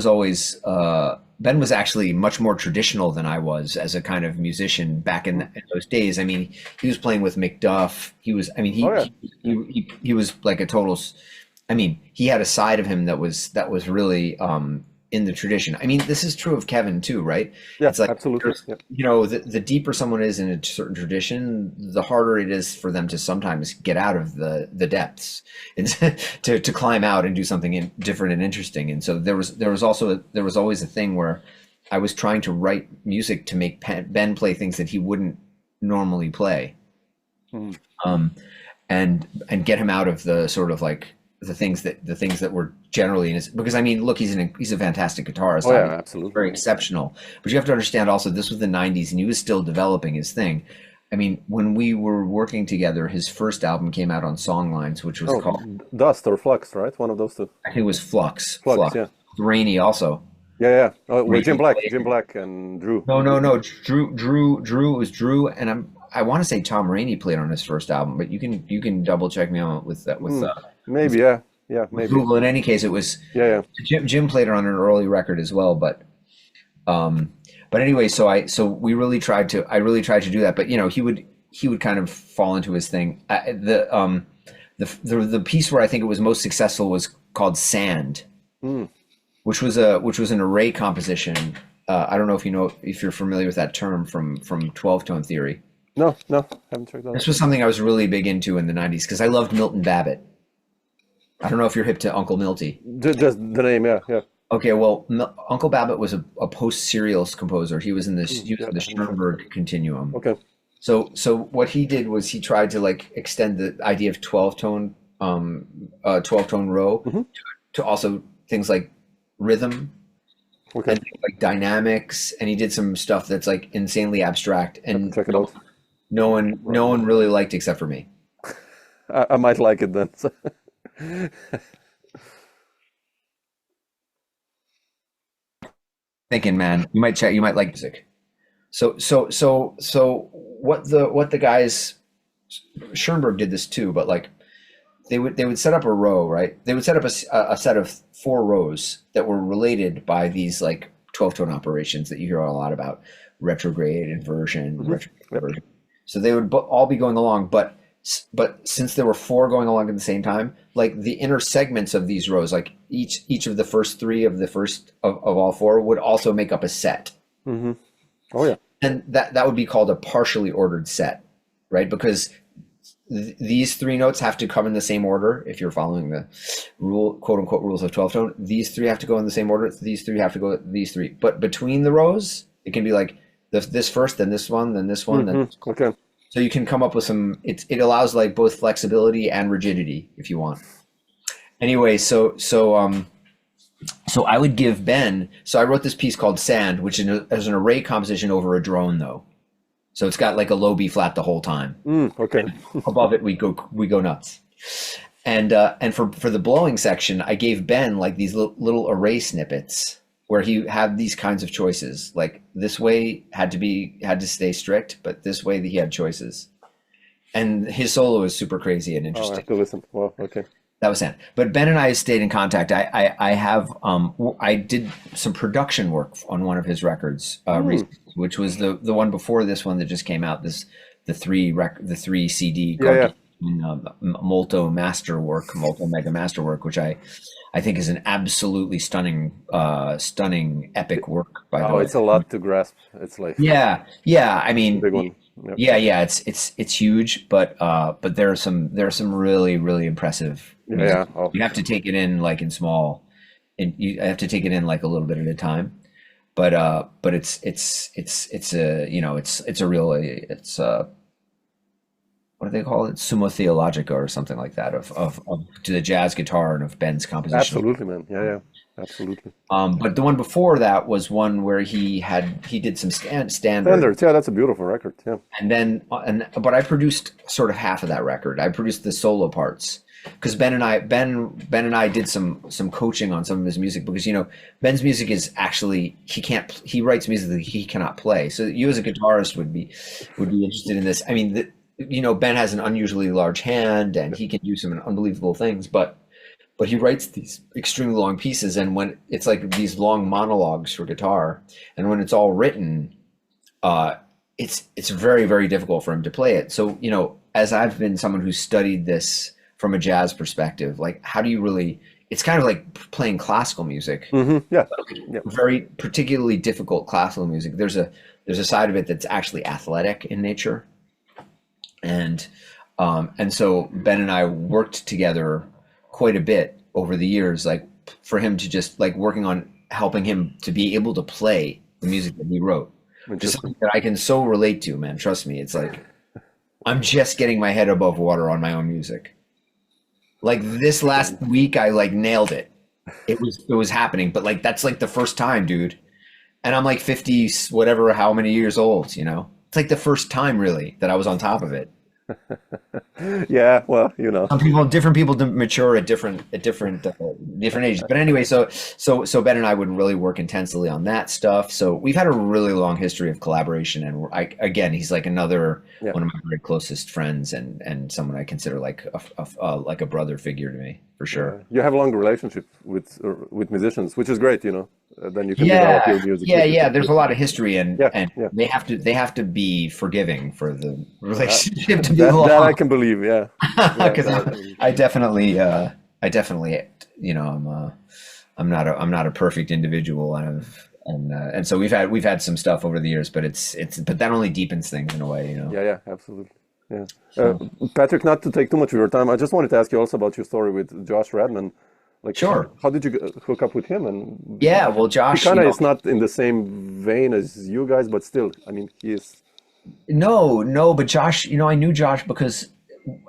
was actually much more traditional than I was as a kind of musician back in those days. I mean, he was playing with McDuff. Oh yeah. Yeah. He was like a total. I mean, he had a side of him that was really in the tradition. I mean, this is true of Kevin too, right? Yeah, It's like absolutely. there's, Yeah. the deeper someone is in a certain tradition, the harder it is for them to sometimes get out of the depths and to climb out and do something different and interesting. And so there was always a thing where I was trying to write music to make Ben play things that he wouldn't normally play, Mm. um, and get him out of the sort of like the things that were generally in his, because I mean, look, he's a fantastic guitarist, Oh yeah, obviously, absolutely. very exceptional, but you have to understand also this was the 90s and he was still developing his thing. I mean, when we were working together, his first album came out on Songlines, which was Oh, called, Dust or Flux, right? One of those two. I think it was Flux, yeah. Rainy also. Yeah, yeah. Oh, with Rainy Jim played. Black and Drew. No, Drew, it was Drew, and I want to say Tom Rainey played on his first album, but you can double check me on with that Hmm. Maybe, yeah. Yeah, with maybe. Google. In any case, it was Yeah, yeah. Jim played it on an early record as well, but anyway, I really tried to do that, but he would kind of fall into his thing. The piece where I think it was most successful was called Sand, Hmm. which was an array composition. I don't know if you're familiar with that term from 12 tone theory. No, no, haven't checked that This out. was something I was really big into in the 90s because I loved Milton Babbitt. I don't know if you're hip to Uncle Milty. Just the name, yeah, yeah. Okay, well, Uncle Babbitt was a post-serialist composer. He was in Yeah, the Schoenberg continuum. okay. So what he did was he tried to like extend the idea of 12 tone row Hmm. to also things like rhythm Okay, and things like dynamics, and he did some stuff that's like insanely abstract I have to and check it out. no one really liked except for me. I might like it then. Thinking, man, you might like music. So what the guys, Schoenberg did this too, but like they would set up a row, right? They would set up a set of four rows that were related by these like 12 tone operations that you hear a lot about, retrograde, inversion, Hmm. retrograde, Yep. inversion. So they would all be going along, but since there were four going along at the same time, like the inner segments of these rows, like each of the first three of the first of all four would also make up a set. Hmm. Oh yeah. And that would be called a partially ordered set, right? Because these three notes have to come in the same order. If you're following the quote unquote rules of 12 tone, these three have to go in the same order. These three have to go these three. But between the rows, it can be like this first, then this one, then this one, Hmm. then Okay. so you can come up with some. It allows like both flexibility and rigidity if you want. Anyway, so I would give Ben. So I wrote this piece called Sand, which is an array composition over a drone, though. So it's got like a low B flat the whole time. Okay. Above it, we go nuts. And for the blowing section, I gave Ben like these little array snippets where he had these kinds of choices. Like this way had to stay strict, but this way that he had choices. And his solo is super crazy and Oh, I interesting. have to listen. Well, okay. That was it. But Ben and I stayed in contact. I did some production work on one of his records, recently, which was the one before this one that just came out. The three CD Yeah, Molto Mega Masterwork, which I think is an absolutely stunning epic work. By the Oh, way, it's a lot to grasp. It's like yeah. I mean, big one. Yep. yeah. It's huge, but there are some really really impressive music. Yeah. Oh, You have to take it in like in small, and you have to take it in like a little bit at a time. But it's a it's a real what do they call it? Summa Theologica or something like that of to the jazz guitar and of Ben's composition. absolutely, man. Yeah, absolutely. But the one before that was one where he did some standards. Standards. Yeah, that's a beautiful record. Yeah. But I produced sort of half of that record. I produced the solo parts because Ben and I did some coaching on some of his music, because Ben's music is actually he writes music that he cannot play. So you as a guitarist would be interested in this. I mean, Ben has an unusually large hand and he can do some unbelievable things, but he writes these extremely long pieces, and when it's like these long monologues for guitar, and when it's all written, it's very, very difficult for him to play it. So, as I've been someone who's studied this from a jazz perspective, like how do you really, it's kind of like playing classical music. Yeah. Very particularly difficult classical music. There's a side of it that's actually athletic in nature. And so Ben and I worked together quite a bit over the years, like for him to just like working on helping him to be able to play the music that he wrote. Just something that I can so relate to, man. Trust me. It's like, I'm just getting my head above water on my own music. Like this last week, I like nailed it. It was happening, but like, that's like the first time, dude. And I'm like 50, whatever, how many years old, It's like the first time really that I was on top of it. Yeah, well, Different people mature at different ages. But anyway, so Ben and I would really work intensely on that stuff. So we've had a really long history of collaboration, and he's like another one of my very closest friends, and someone I consider like a brother figure to me, for sure. You have a long relationship with musicians, which is great, then you can develop your music. Yeah. There's a lot of history, and Yeah. they have to be forgiving for the relationship to be long. That I can believe, yeah. Because I definitely, I'm not a perfect individual, and so we've had some stuff over the years, but but that only deepens things in a way, Yeah, absolutely. Yeah. Patrick, not to take too much of your time, I just wanted to ask you also about your story with Josh Redman. Like, sure. How did you hook up with him? And yeah, well, Josh, he kind of is not in the same vein as you guys, but still, I mean, he is. No, but Josh, I knew Josh because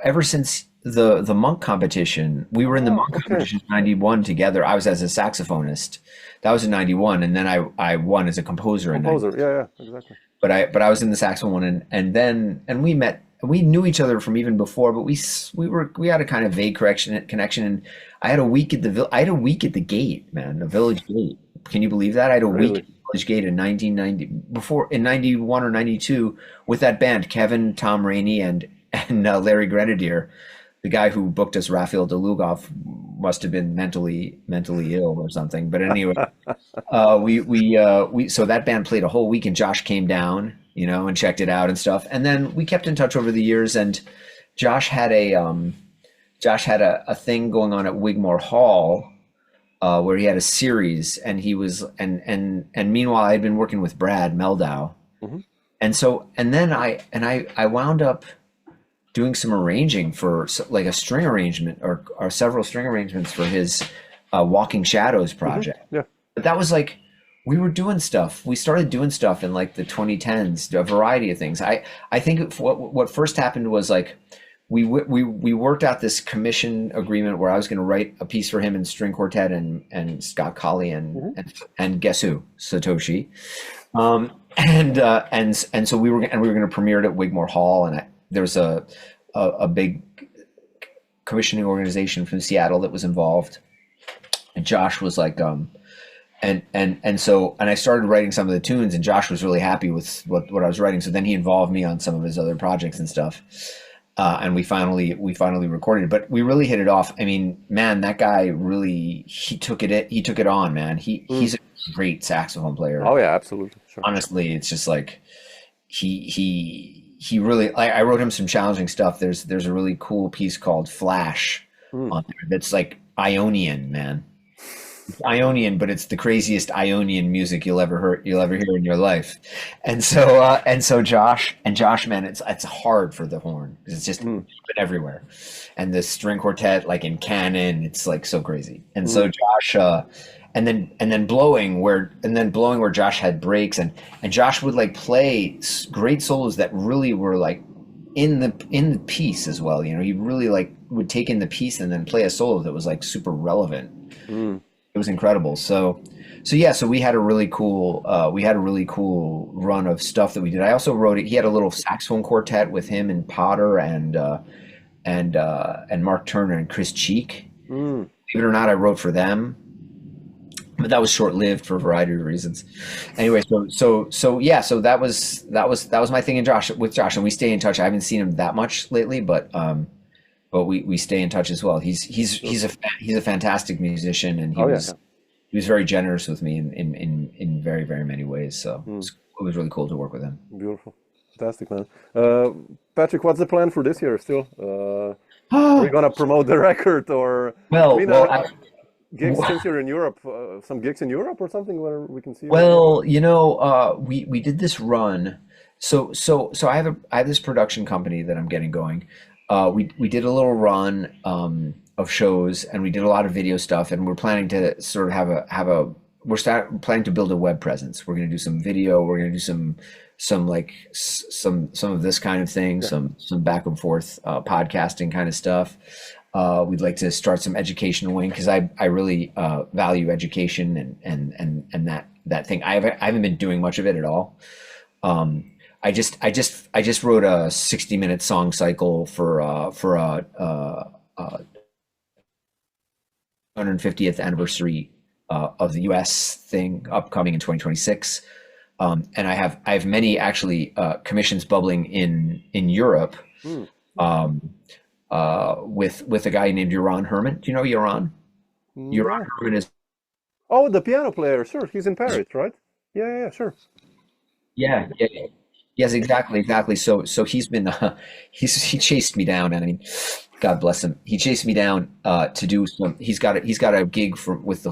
ever since the Monk competition, we were in the Monk competition in 91 together. I was as a saxophonist. That was in 91, and then I won as a composer. Yeah, exactly. But I was in the saxophone one, and we met. We knew each other from even before, but we had a kind of vague connection. And I had a week at the gate, man, the Village Gate. Can you believe that? I had a week at the Village Gate in 1990, in 91 or 92, with that band, Kevin, Tom Rainey, and Larry Grenadier. The guy who booked us, Raphael DeLugoff, must have been mentally ill or something. But anyway, so that band played a whole week, and Josh came down, and checked it out and stuff. And then we kept in touch over the years, and Josh had a thing going on at Wigmore Hall, where he had a series, and he was, and meanwhile I had been working with Brad Mehldau. And then I wound up doing some arranging for like a string arrangement or several string arrangements for his Walking Shadows project. Yeah. But that was like, we were doing stuff. We started doing stuff in like the 2010s, a variety of things. I think what first happened was like, we worked out this commission agreement where I was going to write a piece for him in string quartet and Scott Colley and guess who, Satoshi. And so we were going to premiere it at Wigmore Hall, and there was a big commissioning organization from Seattle that was involved. And Josh was like, and I started writing some of the tunes, and Josh was really happy with what I was writing. So then he involved me on some of his other projects and stuff. And we finally recorded it, but we really hit it off. I mean, man, that guy really, he took it on, man. He's a great saxophone player. Oh yeah, absolutely. Sure. Honestly, it's just like, he really, I wrote him some challenging stuff. There's a really cool piece called Flash on there that's like Ionian, man. It's Ionian, but it's the craziest Ionian music you'll ever hear in your life. And so Josh, man, it's hard for the horn because it's just everywhere. And the string quartet, like in canon, it's like so crazy. And so Josh, and then blowing where Josh had breaks, and Josh would like play great solos that really were like in the piece as well. You know, he really like would take in the piece and then play a solo that was like super relevant. It was incredible. So we had a really cool run of stuff that we did. I also wrote it. He had a little saxophone quartet with him and Potter and Mark Turner and Chris Cheek. Believe it or not, I wrote for them, but that was short lived for a variety of reasons. Anyway, so that was my thing with Josh, and we stay in touch. I haven't seen him that much lately, but we stay in touch as well. He's a fantastic musician, and he was very generous with me in very, very many ways. So it was really cool to work with him. Beautiful, fantastic, man. Patrick, what's the plan for this year? Still, are you gonna promote the record, or gigs since you're in Europe? Some gigs in Europe or something where we can see you? Well, you know, we did this run. So I have this production company that I'm getting going. We did a little run of shows, and we did a lot of video stuff, and we're planning to sort of planning to build a web presence. We're going to do some video. We're going to do some of this kind of thing, some back and forth podcasting kind of stuff. We'd like to start some educational wing because I really value education and that thing. I haven't been doing much of it at all. I just wrote a 60-minute song cycle for a 150th anniversary of the U.S. thing upcoming in 2026, and I have many actually commissions bubbling in Europe with a guy named Joran Herman. Do you know Joran? Joran Herman is the piano player. Sure, he's in Paris, right? Yeah, sure. Yeah. Yes, exactly. So he's been he chased me down. I mean, God bless him. He chased me down to do some. He's got a gig with the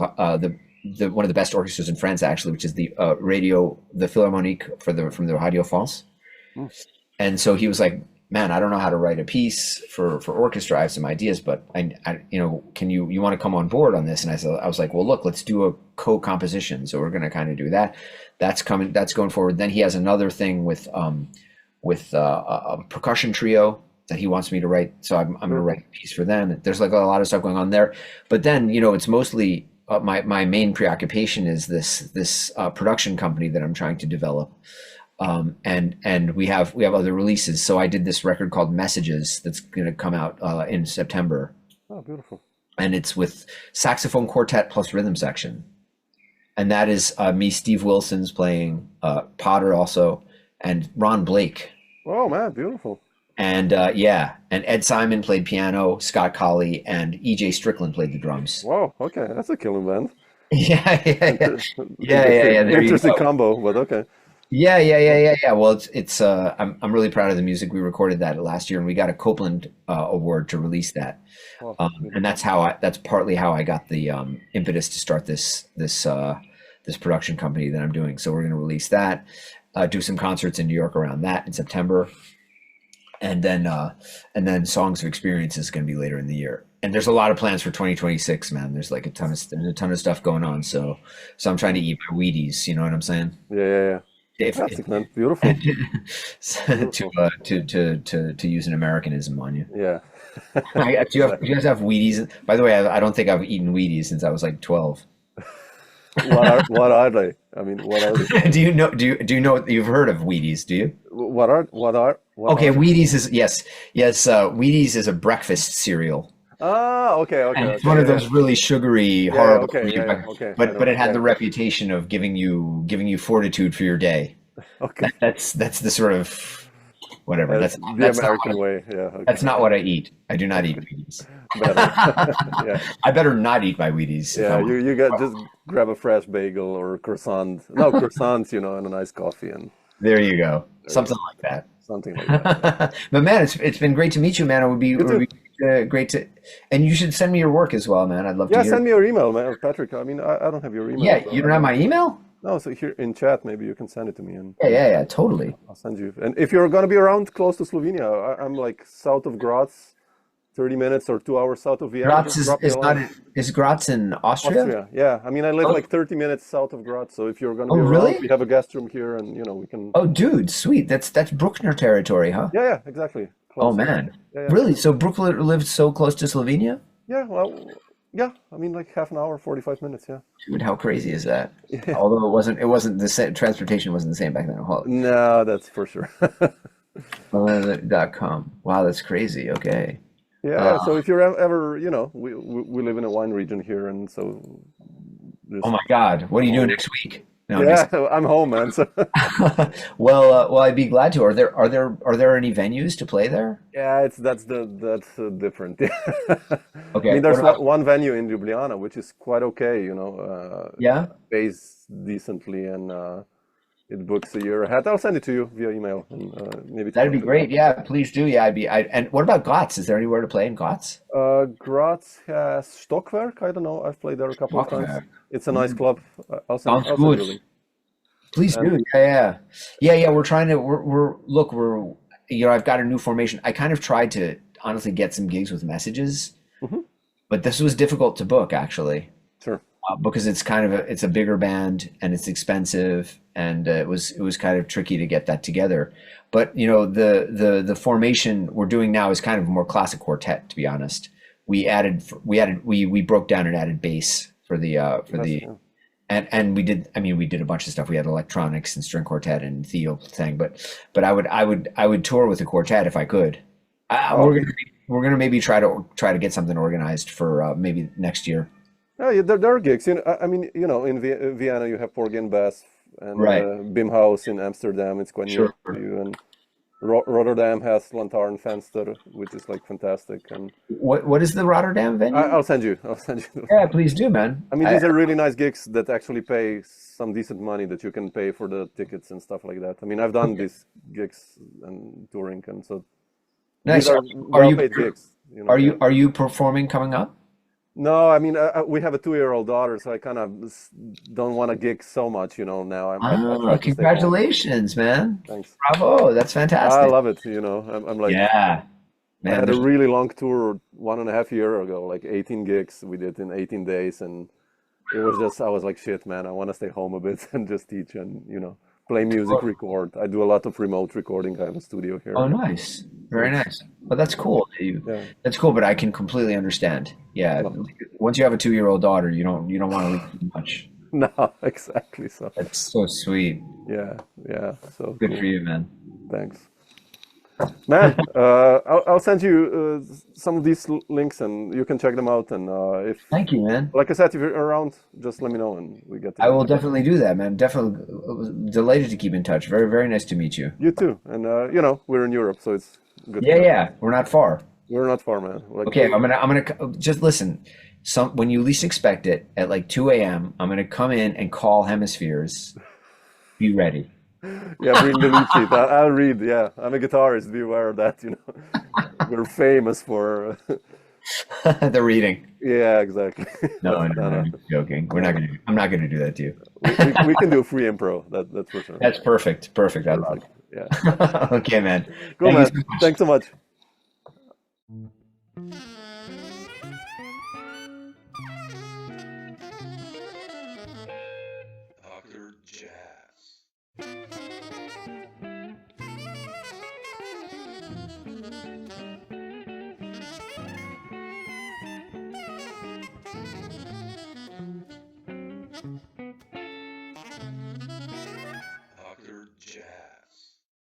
one of the best orchestras in France, actually, which is the Philharmonique from the Radio France. And so he was like, "Man, I don't know how to write a piece for orchestra. I have some ideas, but I can you want to come on board on this?" And I was like, "Well, look, let's do a co-composition." So we're going to kind of do that. That's going forward. Then he has another thing with a percussion trio that he wants me to write. So I'm going to write a piece for them. There's like a lot of stuff going on there. But then, it's mostly my main preoccupation is this production company that I'm trying to develop. And we have other releases. So I did this record called Messages that's going to come out in September. Oh, beautiful. And it's with saxophone quartet plus rhythm section. And that is me, Steve Wilson's playing, Potter also, and Ron Blake. Oh man, beautiful. And and Ed Simon played piano, Scott Colley, and E.J. Strickland played the drums. Wow, okay, that's a killing band. Yeah. Interesting combo, but okay. Yeah. Well, it's I'm really proud of the music. We recorded that last year, and we got a Copeland award to release that. And that's partly how I got the impetus to start this production company that I'm doing. So we're going to release that, do some concerts in New York around that in September, and then Songs of Experience is going to be later in the year. And there's a lot of plans for 2026, man. There's like a ton of stuff going on. So I'm trying to eat my Wheaties. You know what I'm saying? Yeah. Fantastic, man. Beautiful. to use an Americanism on you. Yeah. Do you guys have Wheaties? By the way, I don't think I've eaten Wheaties since I was like 12. What are they? I mean, what are they? Do you know? You've heard of Wheaties? Do you? What are? Okay, Wheaties is yes. Wheaties is a breakfast cereal. Ah, okay, And okay, it's one okay. of Yeah, those really sugary, yeah, yeah, horrible, okay, yeah, yeah, okay. I but know. it had Yeah, the reputation of giving you fortitude for your day. okay. That's the sort of whatever. The American way. Yeah, That's okay. not what I eat. I do not eat Wheaties. Better. Yeah, I better not eat my Wheaties if yeah. I'm. You got just grab a fresh bagel or croissant. No, croissants, and a nice coffee, and There you go. there you Something go. like that. Something like that. Yeah. But man, it's been great to meet you, man. You It would too. be great to, and you should send me your work as well, man. I'd love to Yeah, hear. send me your email, man, Patrick. I mean, I don't have your email, Yeah, so you I don't have don't. my email? No, so here in chat, maybe you can send it to me, and Yeah, totally. I'll send you. And if you're gonna be around close to Slovenia, I'm like south of Graz, 30 minutes or 2 hours south of Vienna. Graz Just drop me a line. is Graz in Austria? Austria, yeah. I mean, I live Oh, like 30 minutes south of Graz, so if you're gonna oh, be around, really? we have a guest room here, and we can. Oh, dude, sweet. That's Bruckner territory, huh? Yeah, yeah, exactly. Oh Close, yeah, man, yeah, yeah. really? So Bruckner lived so close to Slovenia? Yeah, well, yeah. I mean, like half an hour, 45 minutes. Yeah. Dude, how crazy is that? Yeah. Although it wasn't the same, transportation wasn't the same back then. No, that's for sure. Com. Wow, that's crazy. Okay. Yeah. Uh, So if you're ever, we live in a wine region here, and so oh just my God, what are you doing always. next week? No, I'm Yeah, just. I'm home, man. So Well, I'd be glad to. Are there any venues to play there? yeah, that's different. I Okay. mean, What there's about? one venue in Ljubljana which is quite okay, Yeah, pays decently, and it books a year ahead. I'll send it to you via email, and maybe that'd talk be to you. great. Yeah, please do. Yeah, and what about Gotts? Is there anywhere to play in Gotts? Graz has Stockwerk. I don't know. I've played there a couple of times. Stockwerk. It's a nice Mm, club. sounds I'll send you good. a link. Please And do. Yeah. We're trying to. I've got a new formation. I kind of tried to honestly get some gigs with messages, mhm, but this was difficult to book actually. sure. Because it's a bigger band and it's expensive and it was kind of tricky to get that together. But the formation we're doing now is kind of more classic quartet, to be honest. We broke down and added bass for the Nice. Yeah. and we did a bunch of stuff. We had electronics and string quartet and Theo thing, but I would tour with a quartet if I could. Oh, We're gonna maybe try to get something organized for maybe next year. yeah, there are gigs. I mean, in Vienna you have Porgy and Bess, and Right. Bimhaus in Amsterdam. It's quite near Sure. to you, and Rotterdam has Lantaarn Venster, which is like fantastic. And What is the Rotterdam venue? I'll send you. I'll send you. Yeah, please do, man. I mean, these are really nice gigs that actually pay some decent money that you can pay for the tickets and stuff like that. I mean, I've done these gigs and touring, and so these Nice. are Are you well-paid gigs. are Yeah. you performing coming up? No, I mean, we have a 2-year-old daughter, so I kind of don't want to gig so much, now. I try to stay home. Congratulations, man. Thanks. Bravo. That's I fantastic. love it. I'm like, Yeah, I man. had a really long tour 1.5 years ago, like 18 gigs we did in 18 days, and it was just, I was like, shit, man, I want to stay home a bit and just teach and, play music, record. I do a lot of remote recording. I have a studio here, Oh, and nice. so Very nice. Well, that's cool. yeah, That's cool, but I can completely understand. Yeah, no, once you have a 2-year-old daughter, you don't want to leave too much. no, exactly. So, That's so sweet. yeah, yeah, so Good for cool. you, man. Thanks. Man, I'll send you some of these links, and you can check them out. And if, Thank you, man. like I said, if you're around, just let me know, and we get I will together. definitely do that, man. Definitely delated to keep in touch. Very, very nice to meet you. You too. And we're in Europe, so it's good to Yeah, connect. yeah. We're not far. We're not far, man. Like, Okay, I'm gonna just listen. When you least expect it, at like 2 a.m., I'm gonna come in and call hemispheres. Be ready. yeah, bring the lead sheet. I'll read. Yeah, I'm a guitarist. Be aware of that. We're famous for. The reading. Yeah, exactly. No, No, no, no, no, no. I'm joking. I'm not gonna do that to you. We can do free improv. That's for sure. That's perfect. Perfect. I love Perfect. Yeah. it. Okay, man. Cool, Thank you man. so much. Thanks so much.